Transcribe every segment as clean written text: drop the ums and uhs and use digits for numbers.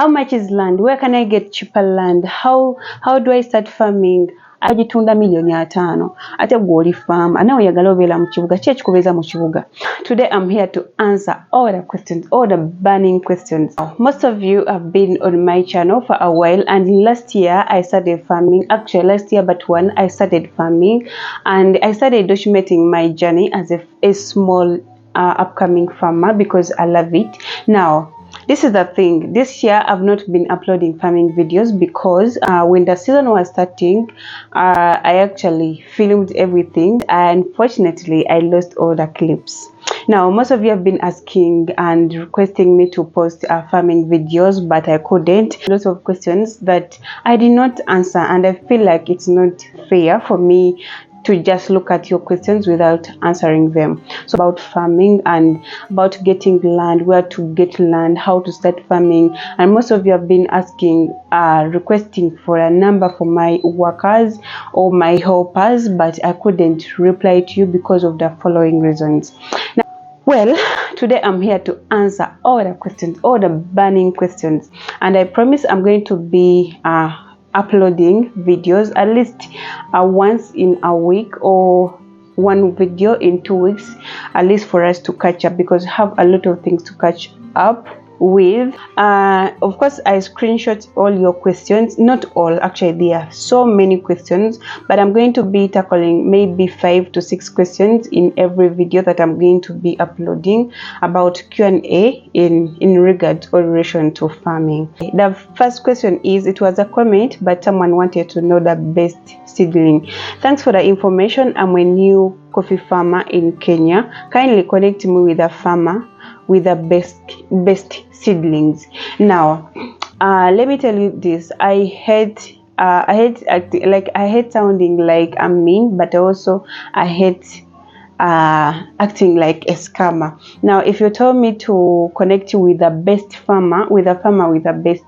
How much is land? Where can I get cheaper land? How do I start farming? Agitunda milioni 5 ate gwoli farm ana oyagala obera mu kibuga ki ekikubeza mu kibuga. Today I'm here to answer all the questions, all the burning questions. Most of you have been on my channel for a while, and last year I started farming. Actually last year but one I started farming, and I started documenting my journey as a small upcoming farmer because I love it. Now this is the thing, this year I've not been uploading farming videos because when the season was starting, I actually filmed everything, and unfortunately I lost all the clips. Now most of you have been asking and requesting me to post farming videos, but I couldn't. Lots of questions that I did not answer, and I feel like it's not fair for me to just look at your questions without answering them. So about farming and about getting land, where to get land, how to start farming, and most of you have been asking, requesting for a number for my workers or my helpers, but I couldn't reply to you because of the following reasons. Now, well, today I'm here to answer all the questions, all the burning questions, and I promise I'm going to be uploading videos at least once in a week, or one video in 2 weeks at least, for us to catch up, because I have a lot of things to catch up with. Of course I screenshot all your questions, not all, actually there are so many questions, but I'm going to be tackling maybe 5 to 6 questions in every video that I'm going to be uploading about Q&A in regards or relation to farming. The first question is, it was a comment, but someone wanted to know the best seedling. Thanks for the information. I'm a new coffee farmer in Kenya. Kindly connect me with a farmer with the best seedlings. Now let me tell you this, I hate sounding like I'm mean, but also I hate acting like a scammer. Now if you told me to connect you with the best farmer, with the best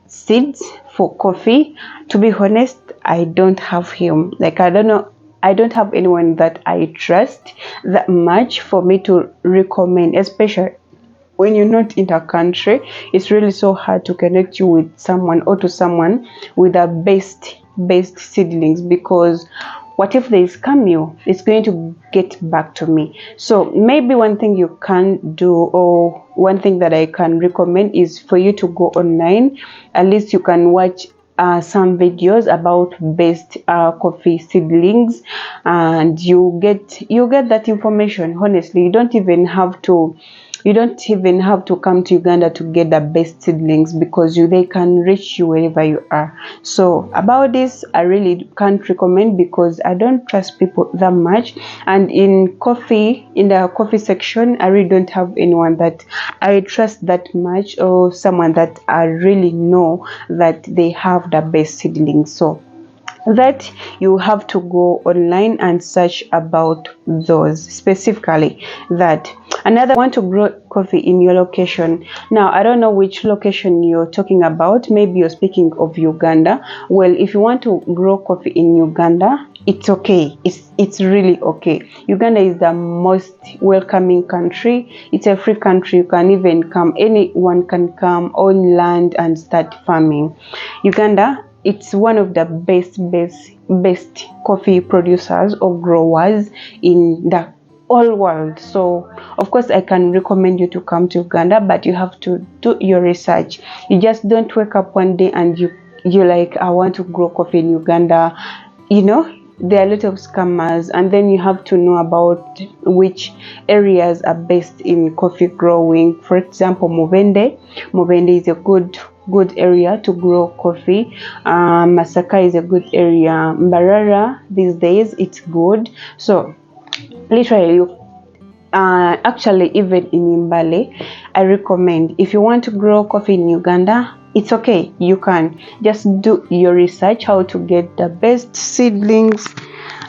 seeds for coffee, to be honest, I don't have him. Like, I don't know, I don't have anyone that I trust that much for me to recommend, especially when you're not in the country. It's really so hard to connect you with someone, or to someone with the best seedlings, because what if they scam you? It's going to get back to me. So maybe one thing you can do, or one thing that I can recommend, is for you to go online. At least you can watch some videos about best coffee seedlings, and you get that information. Honestly, you don't even have to come to Uganda to get the best seedlings, because they can reach you wherever you are. So about this, I really can't recommend, because I don't trust people that much, and in the coffee section, I really don't have anyone that I trust that much, or someone that I really know that they have the best seedlings. So that you have to go online and search about those specifically. That another, want to grow coffee in your location. Now I don't know which location you're talking about. Maybe you're speaking of Uganda. Well, if you want to grow coffee in Uganda, it's okay. It's really okay. Uganda is the most welcoming country. It's a free country. You can even come, anyone can come on land and start farming. Uganda, it's one of the best coffee producers or growers in the whole world. So of course I can recommend you to come to Uganda, but you have to do your research. You just don't wake up one day and you like, I want to grow coffee in Uganda. You know, there are a lot of scammers, and then you have to know about which areas are best in coffee growing. For example, Mubende is a good area to grow coffee. Masaka is a good area. Mbarara these days, it's good. So literally, actually even in Mbale, I recommend, if you want to grow coffee in Uganda, it's okay. You can just do your research, how to get the best seedlings,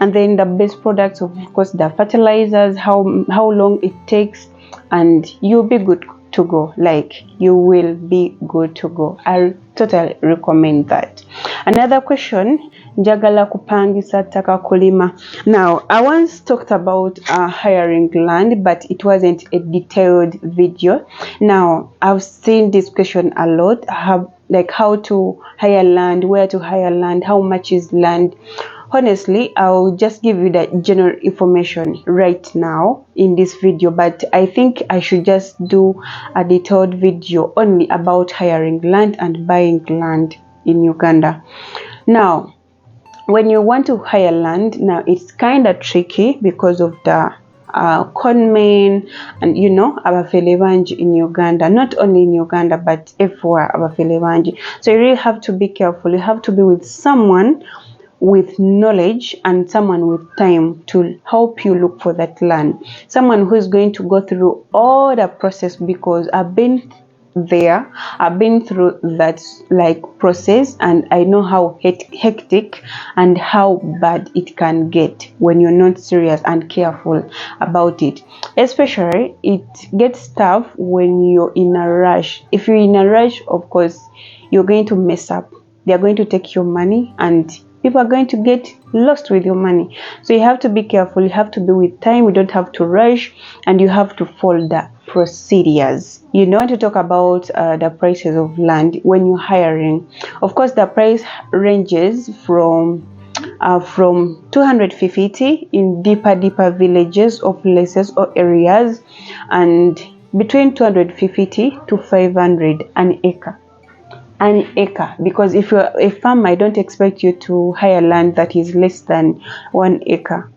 and then the best products, of course the fertilizers, how long it takes, and you'll be good to go. Like, you will be good to go. I totally recommend that. Another question, njagala kupangisa ttaka kulima. Now, I once talked about hiring land, but it wasn't a detailed video. Now, I've seen this question a lot, like how to hire land, where to hire land, how much is land. Honestly, I'll just give you the general information right now in this video, but I think I should just do a detailed video only about hiring land and buying land in Uganda. Now, when you want to hire land, now it's kind of tricky because of the conmen and abafelebanji in Uganda, not only in Uganda but everywhere abafelebanji. So you really have to be careful. You have to be with someone with knowledge and someone with time to help you look for that land, someone who is going to go through all the process, because I've been there, I've been through that process, and I know how hectic and how bad it can get when you're not serious and careful about it. Especially it gets tough when you're in a rush. If you're in a rush, of course you're going to mess up. They're going to take your money and people are going to get lost with your money. So you have to be careful. You have to be with time. You don't have to rush, and you have to follow the procedures. You know, to talk about the prices of land when you're hiring. Of course, the price ranges from 250 in deeper villages or places or areas, and between 250 to 500 an acre. An acre, because if you're a farmer, I don't expect you to hire land that is less than 1 acre.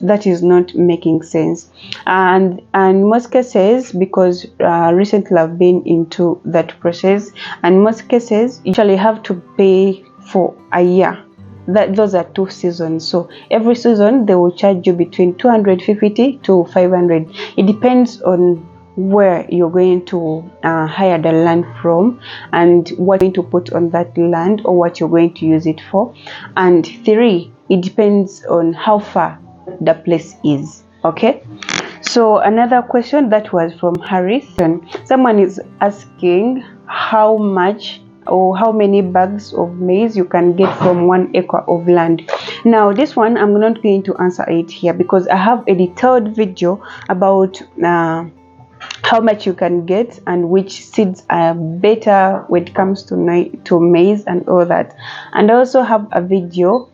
That is not making sense. And most cases, because recently I've been into that process, and most cases you usually have to pay for a year. Those are 2 seasons. So every season they will charge you between 250 to 500. It depends on where you're going to hire the land from and what you're going to put on that land or what you're going to use it for. And 3, it depends on how far the place is. Okay, so another question that was from Harris. Someone is asking how much or how many bags of maize you can get from 1 acre of land. Now this one I'm not going to answer it here because I have a detailed video about how much you can get and which seeds are better when it comes to maize and all that. And I also have a video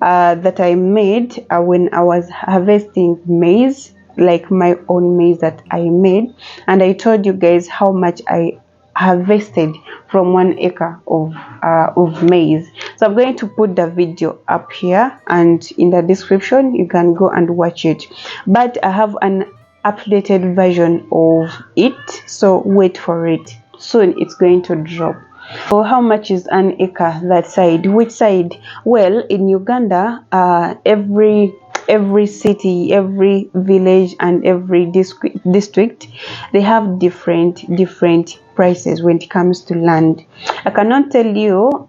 that I made when I was harvesting maize, like my own maize that I made, and I told you guys how much I harvested from 1 acre of maize. So I'm going to put the video up here, and in the description you can go and watch it. But I have an updated version of it, so wait for it. Soon it's going to drop. So how much is an acre? That side, which side? Well, in Uganda, every city, every village and every district, they have different prices when it comes to land. I cannot tell you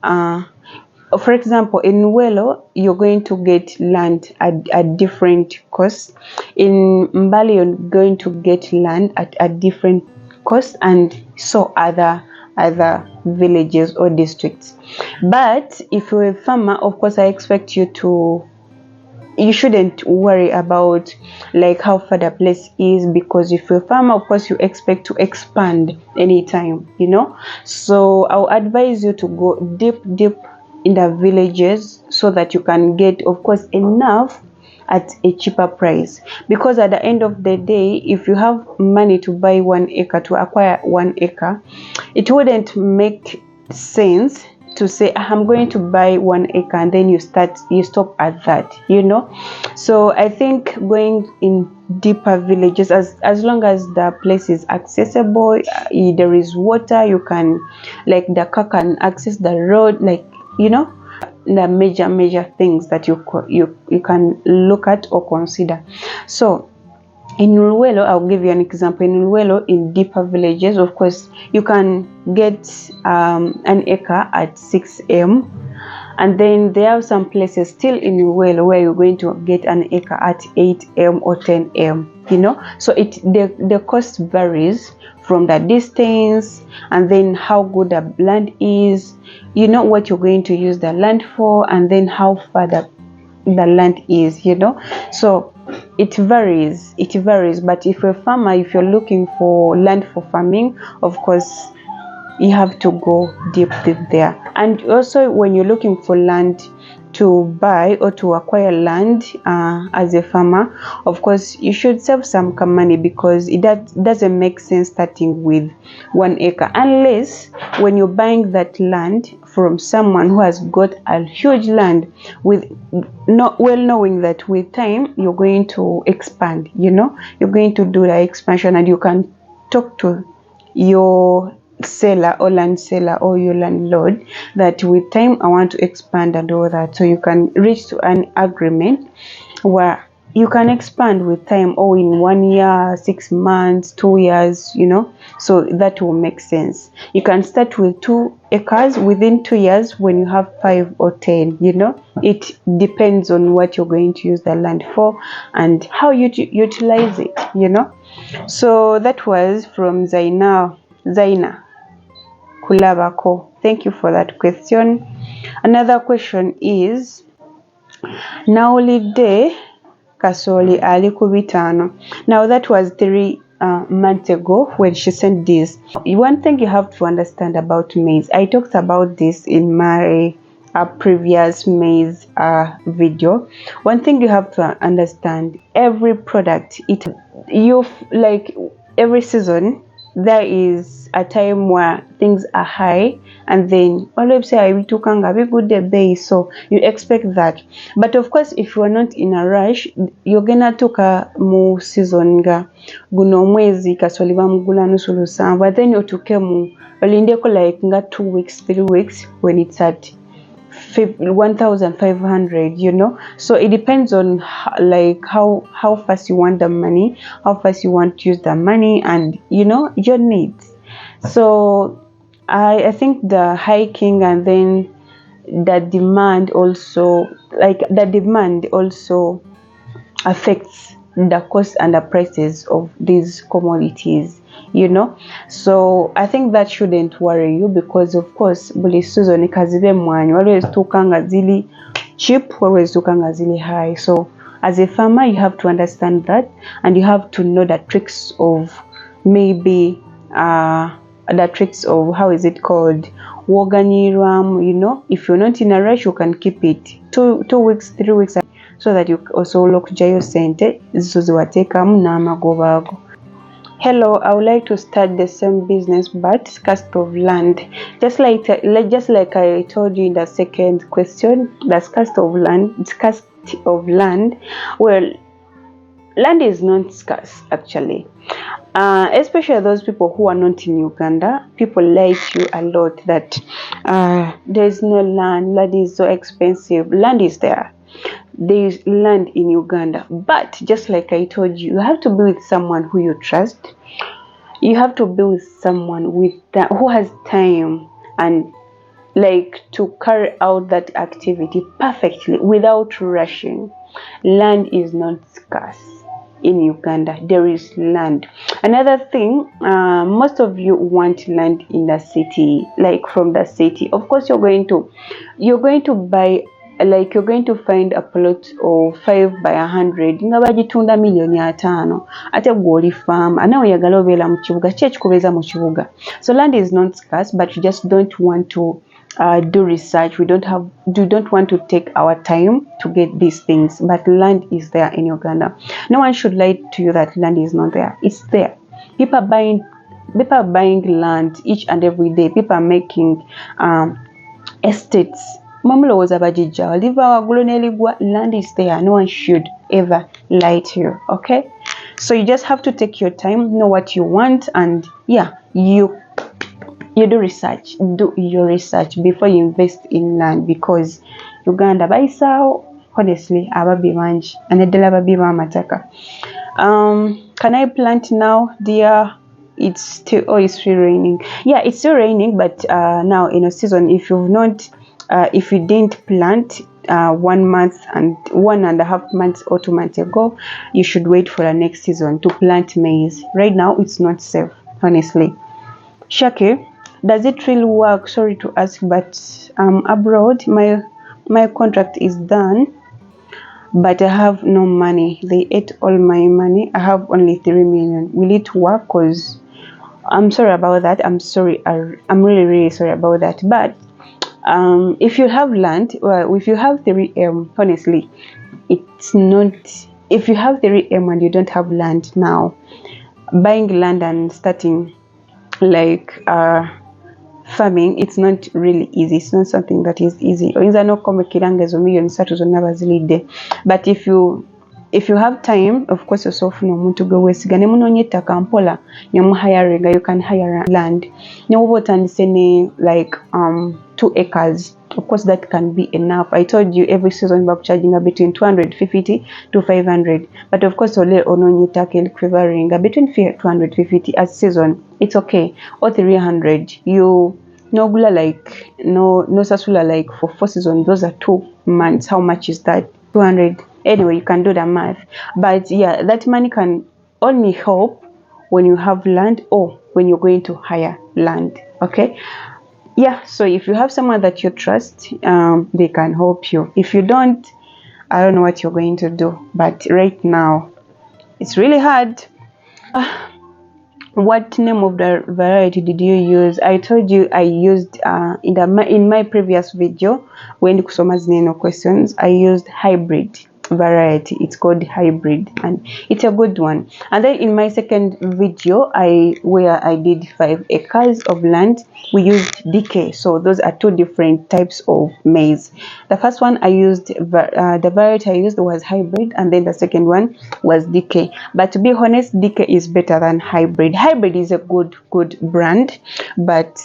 for example, in Nwelo, you're going to get land at different costs. In Mbali, you're going to get land at different costs, and so other villages or districts. But if you're a farmer, of course, I expect you shouldn't worry about like how far the place is, because if you're a farmer, of course, you expect to expand anytime, So I'll advise you to go deep in the villages so that you can get, of course, enough at a cheaper price. Because at the end of the day, if you have money to buy 1 acre, to acquire 1 acre, it wouldn't make sense to say I'm going to buy 1 acre and then you stop at that, So I think going in deeper villages, as long as the place is accessible, there is water, you can, like the car can access the road, like the major things that you can look at or consider. So in Nwelo, I'll give you an example. In Nwelo, in deeper villages, of course, you can get an acre at 6 m, and then there are some places still in Nwelo where you're going to get an acre at 8 m or 10 m. So the cost varies from the distance, and then how good the land is, what you're going to use the land for, and then how far the land is, so it varies. But if you're a farmer, if you're looking for land for farming, of course you have to go deep there. And also, when you're looking for land to buy or to acquire land as a farmer, of course you should save some money, because it doesn't make sense starting with 1 acre, unless when you're buying that land from someone who has got a huge land, with not well knowing that with time you're going to expand, you're going to do the expansion, and you can talk to your seller or land seller or your landlord that with time I want to expand and all that. So you can reach to an agreement where you can expand with time, or in 1 year, 6 months, 2 years, so that will make sense. You can start with 2 acres within 2 years when you have 5 or 10, it depends on what you're going to use the land for and how you utilize it, So that was from Zaina Kulabako. Thank you for that question. Another question is, Naulide Kasoli Ali Kubitano. Now that was 3 months ago when she sent this. One thing you have to understand about maize, I talked about this in my previous maize video. One thing you have to understand, every product, every season there is a time where things are high, and then always say we took a good day, so you expect that. But of course, if you are not in a rush, you're gonna took a more season ga guno mwezi kasoliva mugula nusulusa, but then you took mu olindeko like nga 2 weeks, 3 weeks when it's at 1,500, so it depends on how fast you want the money, how fast you want to use the money, and your needs. So I think the hiking and then the demand also affects the cost and the prices of these commodities, so I think that shouldn't worry you, because of course buli season kazibe mwanyi always tukanga zili cheap, always tukanga zili high. So as a farmer, you have to understand that, and you have to know the tricks of maybe the tricks of, how is it called, woganyiram. If you're not in a rush, you can keep it 2 weeks, 3 weeks, so that you also look jayo sente zizoziwatekamu n'amagobago. Hello, I would like to start the same business but scarcity of land. Just like I told you in the second question, the scarcity of land. Well, land is not scarce actually. Especially those people who are not in Uganda. People lie to you a lot that there is no land, land is so expensive. Land is there. There is land in Uganda, but just like I told you, you have to be with someone who you trust. You have to be with someone who has time and to carry out that activity perfectly without rushing. Land is not scarce in Uganda. There is land. Another thing, most of you want land in the city, from the city. Of course, you're going to buy, you're going to find a plot of 5 by 100 nga bagitunda $1,500,000 ate gwoli farm ana oyagala obeera mu kibuga kyekikubeza mu kibuga. So land is not scarce, but you just don't want to do research. We don't want to take our time to get these things, but land is there in Uganda. No one should lie to you that land is not there. It's there. People are buying land each and every day. People are making estates. Land is there. No one should ever lie to you. Okay, so you just have to take your time, know what you want, and you do research. Do your research before you invest in land, because Uganda baisao honestly ababi manji anedela babi mataka. Can I plant now, dear? It's still raining. Yeah, it's still raining, but now in a season, if you didn't plant 1 month and 1.5 months or 2 months ago, you should wait for the next season to plant maize. Right now, it's not safe, honestly. Shaki, does it really work? Sorry to ask, but abroad, my contract is done, but I have no money. They ate all my money. I have only 3 million. Will it work? Cause I'm sorry about that. I'm sorry. I'm really sorry about that. But if you have land, well, if you have 3M, honestly, it's not. If you have 3M and you don't have land now, buying land and starting like farming, it's not really easy. It's not something that is easy. But if you have time, of course, yourself no muntu gwe wesigane munonye ettaka mpola nyamuhayaringa, you can hire land. Nyoba otandise ne like 2 acres. Of course, that can be enough. I told you every season we're charging between 250 to 500. But of course, ole ononye ettaka equivaringa between 250 a season. It's okay. Or 300. You no gula like no sasula like for 4 seasons. Those are 2 months. How much is that? 200. Anyway, you can do the math. But yeah, that money can only help when you have land or when you're going to hire land. Okay. Yeah, so if you have someone that you trust, they can help you. If you don't, I don't know what you're going to do. But right now, it's really hard. What name of the variety did you use? I told you I used in my previous video when kusoma zineno questions, I used hybrid variety. It's called hybrid and it's a good one. And then in my second video where I did 5 acres of land, we used DK. So those are 2 different types of maize. The first one I used the variety I used was hybrid, and then the second one was DK. But to be honest, DK is better than hybrid. Hybrid is a good brand, but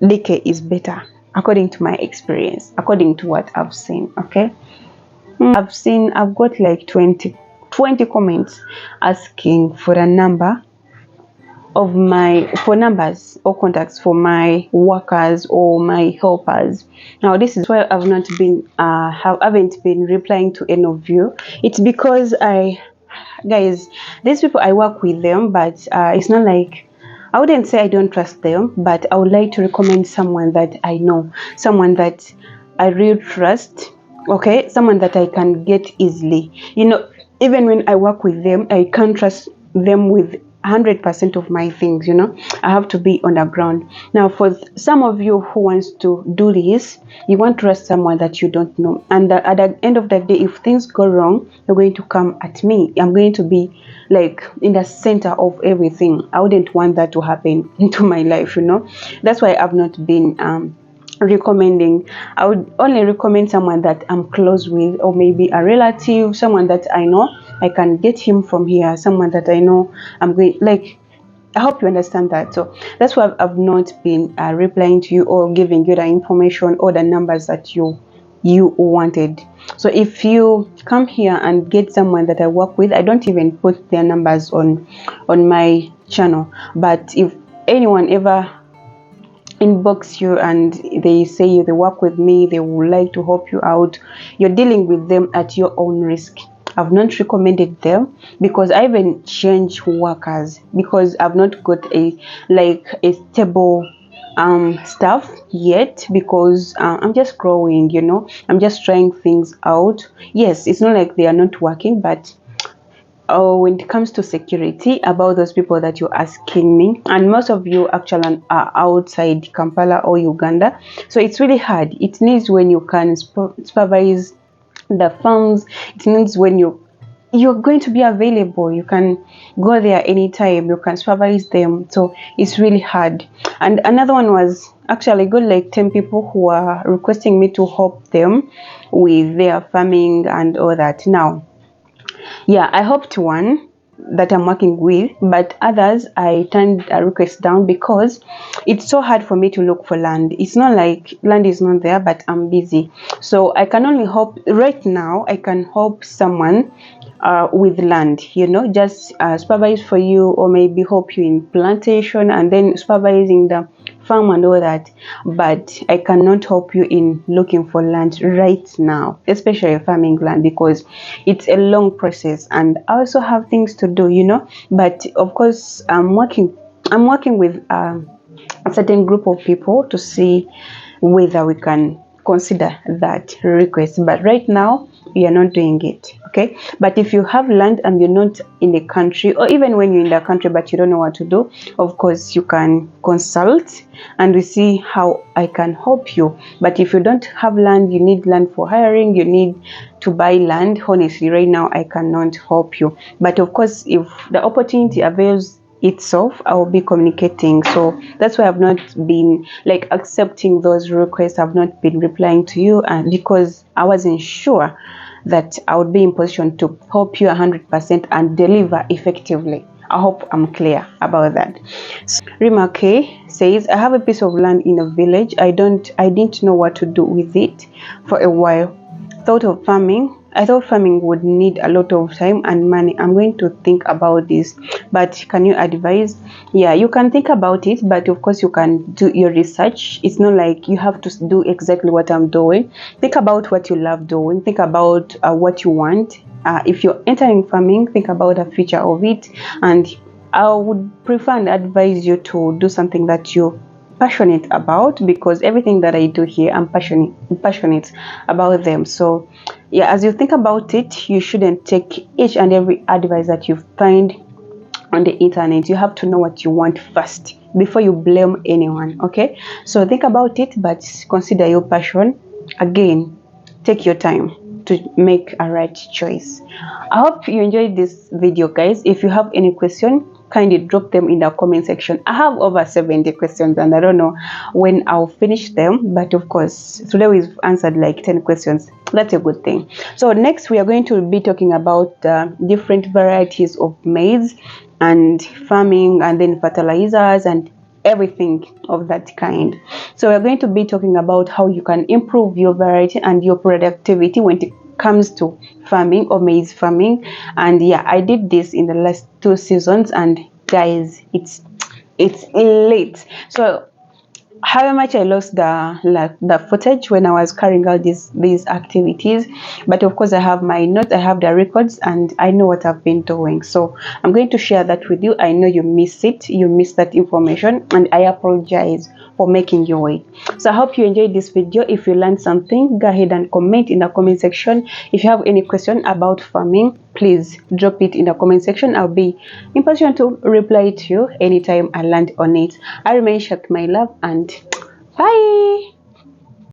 DK is better according to my experience, according to what I've seen. Okay. I've got like 20 comments asking for a number of numbers or contacts for my workers or my helpers. Now this is why I've not been haven't been replying to any of you. It's because guys, these people, I work with them, but it's not like, I wouldn't say I don't trust them, but I would like to recommend someone that I know, someone that I really trust. Okay, someone that I can get easily. You know, even when I work with them, I can't trust them with 100% of my things. You know, I have to be on the ground. Now, for some of you who wants to do this, you want to trust someone that you don't know, and at the end of the day, if things go wrong, you're going to come at me. I'm going to be like in the center of everything. I wouldn't want that to happen into my life. You know, that's why I've not been recommending. I would only recommend someone that I'm close with, or maybe a relative, someone that I know I can get him from here, someone that I know I'm going, like, I hope you understand that. So that's why I've not been replying to you or giving you the information or the numbers that you wanted. So if you come here and get someone that I work with, I don't even put their numbers on my channel. But if anyone ever inbox you and they say they work with me, they would like to help you out, you're dealing with them at your own risk. I've not recommended them because I haven't changed workers, because I've not got a stable staff yet, because I'm just growing, you know, I'm just trying things out. Yes, it's not like they are not working, but when it comes to security, about those people that you're asking me, and most of you actually are outside Kampala or Uganda, so it's really hard. It needs when you can supervise the farms. It needs when you're going to be available, you can go there anytime, you can supervise them. So it's really hard. And another one was actually got like 10 people who are requesting me to help them with their farming and all that. Now, yeah, I helped one that I'm working with, but others I turned a request down because it's so hard for me to look for land. It's not like land is not there, but I'm busy. So I can only help right now. I can help someone with land, you know, just supervise for you, or maybe help you in plantation and then supervising the farm and all that, but I cannot help you in looking for land right now, especially farming land, because it's a long process and I also have things to do, you know. But of course, I'm working with a certain group of people to see whether we can consider that request, but right now we are not doing it. Okay, but if you have land and you're not in the country, or even when you're in the country but you don't know what to do, of course you can consult and we see how I can help you. But if you don't have land, you need land for hiring, you need to buy land, honestly right now I cannot help you. But of course, if the opportunity avails itself, I will be communicating. So that's why I've not been like accepting those requests. I've not been replying to you, and because I wasn't sure that I would be in position to help you 100% and deliver effectively. I hope I'm clear about that. So, Rima K says, I have a piece of land in a village. I didn't know what to do with it for a while. I thought farming would need a lot of time and money. I'm going to think about this, but can you advise? Yeah, you can think about it, but of course you can do your research. It's not like you have to do exactly what I'm doing. Think about what you love doing. Think about what you want. If you're entering farming, think about the future of it, and I would prefer and advise you to do something that you're passionate about, because everything that I do here, I'm passionate about them. So yeah, as you think about it, you shouldn't take each and every advice that you find on the internet. You have to know what you want first before you blame anyone. Okay, so think about it, but consider your passion. Again, take your time to make a right choice. I hope you enjoyed this video, guys. If you have any question, kindly drop them in the comment section. I have over 70 questions and I don't know when I'll finish them, but of course today we've answered like 10 questions. That's a good thing. So next we are going to be talking about different varieties of maize and farming, and then fertilizers and everything of that kind. So we're going to be talking about how you can improve your variety and your productivity when it comes to farming or maize farming. And yeah, I did this in the last 2 seasons, and guys, it's late. So how much I lost the footage when I was carrying out these activities, but of course I have my notes, I have the records, and I know what I've been doing. So I'm going to share that with you. I know you miss that information, and I apologize for making you wait. So I hope you enjoyed this video. If you learned something, go ahead and comment in the comment section. If you have any question about farming, please drop it in the comment section. I'll be in position to reply to you anytime I land on it. I remain Shak, my love, and bye.